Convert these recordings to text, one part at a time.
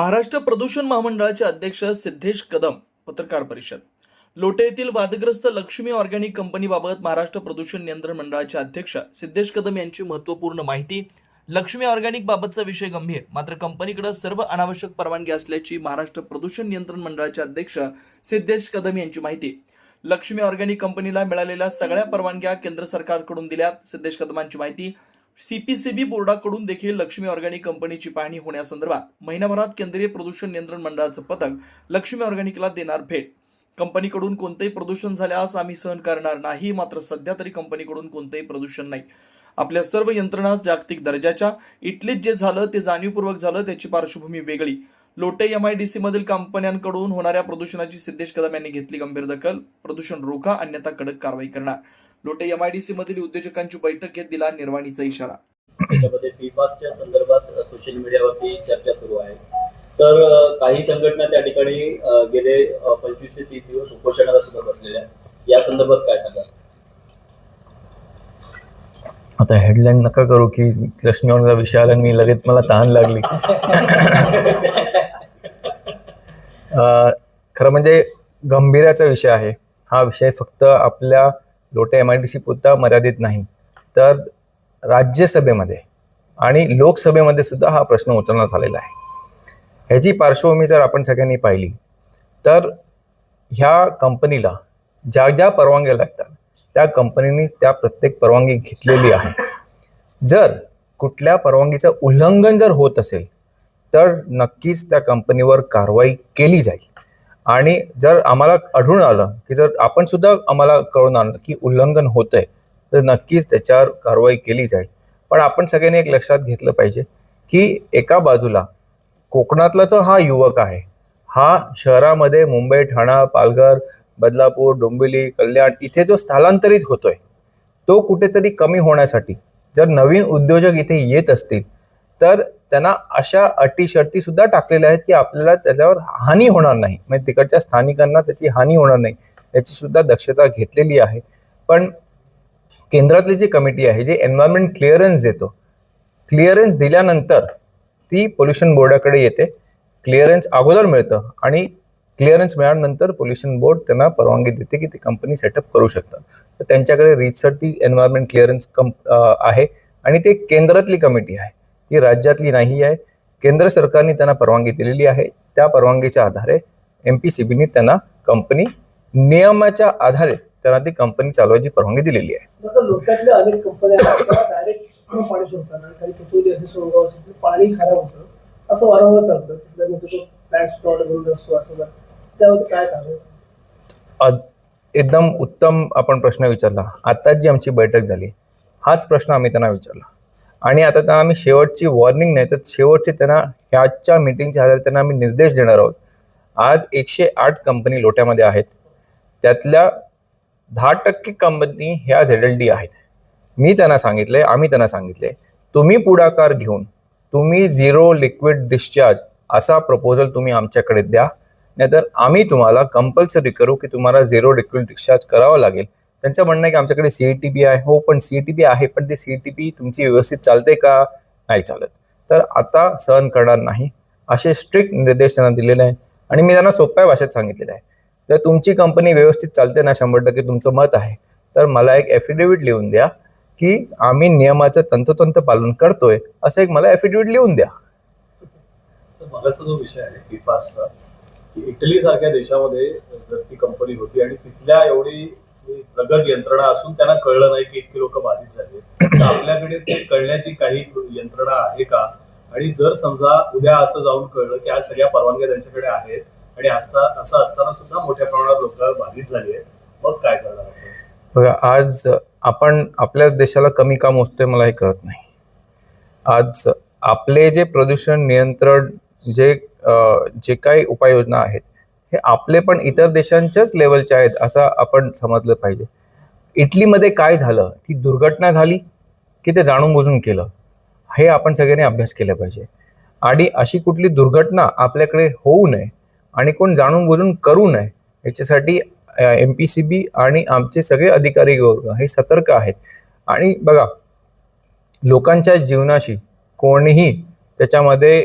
महाराष्ट्र प्रदूषण महामंडळाचे अध्यक्ष सिद्धेश कदम पत्रकार परिषद. लोटे येथील वादग्रस्त लक्ष्मी ऑर्गॅनिक कंपनीबाबत महाराष्ट्र प्रदूषण नियंत्रण मंडळाचे अध्यक्ष सिद्धेश कदम यांची महत्त्वपूर्ण माहिती. लक्ष्मी ऑर्गॅनिक बाबतचा विषय गंभीर, मात्र कंपनीकडे सर्व अनावश्यक परवानगी असल्याची महाराष्ट्र प्रदूषण नियंत्रण मंडळाचे अध्यक्ष सिद्धेश कदम यांची माहिती. लक्ष्मी ऑर्गॅनिक कंपनीला मिळालेल्या सगळ्या परवानग्या केंद्र सरकारकडून दिल्यात. सिद्धेश कदमांची माहिती. सीपीसीबी बोर्डाकडून देखील लक्ष्मी ऑर्गॅनिक कंपनीची पाहणी होण्यासंदर्भात महिनाभरात केंद्रीय प्रदूषण नियंत्रण मंडळाचं पथक लक्ष्मी ऑर्गॅनिकला देणार भेट. कंपनीकडून कोणतेही प्रदूषण झाल्यास आम्ही सहन करणार नाही, मात्र सध्या तरी कंपनीकडून कोणतेही प्रदूषण नाही. आपल्या सर्व यंत्रणा जागतिक दर्जाच्या. इटलीत जे झालं ते जाणीवपूर्वक झालं, त्याची पार्श्वभूमी वेगळी. लोटे MIDC मधील कंपन्यांकडून होणाऱ्या प्रदूषणाची सिद्धेश कदम यांनी घेतली गंभीर दखल. प्रदूषण रोखा, अन्यथा कडक कारवाई करणार. लोटे MIDC मधील उद्योजकांची बैठक घेत दिला निर्वाणीचा इशारा. त्याच्यामध्ये PFASच्या संदर्भात सोशल मीडियावरती चर्चा सुरू आहे. तर काही संघटना त्या ठिकाणी गेले 25 ते 30 दिवस उपोषणाला सुद्धा बसलेल्या. या संदर्भात काय सांगा? आता हेडलाईन नका करू की लक्ष्मी ऑर्गॅनिकचा विषय आला आणि मी लगेच मला तहान लागली. खरं म्हणजे गंभीराचा विषय आहे हा. विषय फक्त आपल्या लोटे MIDC पुरता मर्यादित नाही, तर राज्यसभेमध्ये आणि लोकसभेमध्ये सुद्धा हा प्रश्न उचलण्यात आलेला आहे. ह्याची पार्श्वभूमी जर आपण सगळ्यांनी पाहिली तर ह्या कंपनीला ज्या ज्या परवानग्या लागतात त्या कंपनीने त्या प्रत्येक परवानगी घेतलेली आहे. जर कुठल्या परवानगीचं उल्लंघन जर होत असेल तर नक्कीच त्या कंपनीवर कारवाई केली जाईल. आणि जर आम्हाला आढळून आलं की जर आपण सुद्धा आम्हाला कळून आलं की उल्लंघन होतंय तर नक्कीच त्याच्यावर कारवाई केली जाईल. पण आपण सगळ्यांनी एक लक्षात घेतलं पाहिजे की एका बाजूला कोकणातला जो हा युवक आहे, हा शहरामध्ये मुंबई, ठाणा, पालघर, बदलापूर, डोंबिवली, कल्याण इथे जो स्थलांतरित होतोय तो कुठेतरी कमी होण्यासाठी जर नवीन उद्योजक इथे येत असतील तर त्यांना अशा अटी शर्ती सुद्धा टाकलेल्या आहेत की आपल्याला त्याच्यावर हानी होणार नाही, म्हणजे तिकडच्या स्थानिकांना त्याची हानी होणार नाही याची सुद्धा दक्षता घेतलेली आहे. पण केंद्रातली जी कमिटी आहे जी एन्व्हायरमेंट क्लिअरन्स देतो, क्लिअरन्स दिल्यानंतर ती पोल्युशन बोर्डाकडे येते. क्लिअरन्स अगोदर मिळतं आणि क्लिअरन्स मिळाल्यानंतर पोल्युशन बोर्ड त्यांना परवानगी देते की ती कंपनी सेटअप करू शकतात. तर त्यांच्याकडे रीतसर ती एन्व्हायरमेंट क्लिअरन्स आहे आणि ते केंद्रातली कमिटी आहे, ती राज्यातली नाही आहे. केंद्र सरकारने त्यांना परवानगी दिलेली आहे. त्या परवानगीच्या आधारे MPCBने त्यांना कंपनी नियमाच्या आधारे त्यांना ती कंपनी चालवायची परवानगी दिलेली आहे. लोकांतल्या अनेक कंपन्या डायरेक्ट पाणी सोडतात आणि काही कुठे असे सोडगाव असेल पाणी खराब होतं असं वारंवार चालतं. तिथल्या प्लॅन्ट स्पॉट बंद असतो असं, त्यावर काय करावं? एकदम उत्तम आपण प्रश्न विचारला. आताच जी आमची बैठक झाली हाच प्रश्न आम्ही त्यांना विचारला आणि आता त्यांना आम्ही शेवटची वॉर्निंग नाही तर शेवटची त्यांना ह्याच्या मीटिंगच्या आधारे त्यांना आम्ही निर्देश देणार आहोत. आज 108 कंपनी लोट्यामध्ये आहेत, त्यातल्या 10% कंपनी ह्या ZLD आहेत. मी त्यांना सांगितले, आम्ही त्यांना सांगितले, तुम्ही पुढाकार घेऊन तुम्ही झिरो लिक्विड डिस्चार्ज असा प्रपोजल तुम्ही आमच्याकडे द्या, नाहीतर आम्ही तुम्हाला कंपल्सरी करू की तुम्हाला झिरो लिक्विड डिस्चार्ज करावं लागेल. त्यांचं म्हणणं आहे की आमच्याकडे CETB आहे. हो, पण CETB आहे, पण ती CETB तुमची व्यवस्थित चालते का? नाही चालत. तर आता सहन करणार नाही असे स्ट्रिक्ट निर्देश त्यांना दिलेले आहेत. आणि मी त्यांना सोप्या भाषेत सांगितलेलं आहे, जर तुमची कंपनी व्यवस्थित चालते ना, 100% तुमचं मत आहे, तर मला एक ॲफिडेव्हिट लिहून द्या की आम्ही नियमाचं तंतोतंत पालन करतोय, असं एक मला ॲफिडेव्हिट लिहून द्या. मगाचा जो विषय आहे PFASचा, की इटली सारख्या देशामध्ये जर ती कंपनी होती आणि तिथल्या एवढी प्रगत यंत्रणा असून त्यांना कळलं नाही की इतके लोक बाधित झाले, तर आपल्याकडे ते कळण्याची काही यंत्रणा आहे का? आणि जर समजा उद्या असं जाऊन कळलं की आज सगळ्या परवानग्या त्यांच्याकडे आहेत आणि असं असताना सुद्धा मोठ्या प्रमाणात लोक बाधित झाली आहेत, मग काय करणार? बघा, आज आपण आपल्याच देशाला कमी का मोजतोय मला हे कळत नाही. आज आपले जे प्रदूषण नियंत्रण जे काही उपाययोजना आहेत हे आपले पण इतर देशांच्याच लेवलचे आहेत असं आपण समजलं पाहिजे. इटलीमध्ये काय झालं, ती दुर्घटना झाली की ते जाणून बुजून केलं, हे आपण सगळ्यांनी अभ्यास केला पाहिजे. आणि अशी कुठली दुर्घटना आपल्याकडे होऊ नये आणि कोण जाणून बुजून करू नये याच्यासाठी MPCB आणि आमचे सगळे अधिकारी हे सतर्क आहेत. आणि बघा, लोकांच्या जीवनाशी कोणीही त्याच्यामध्ये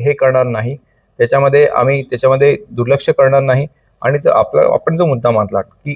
हे करणार नाही. त्याच्यामध्ये आम्ही त्याच्यामध्ये दुर्लक्ष करणार नाही. आणि आपण जो मुद्दा मांडला की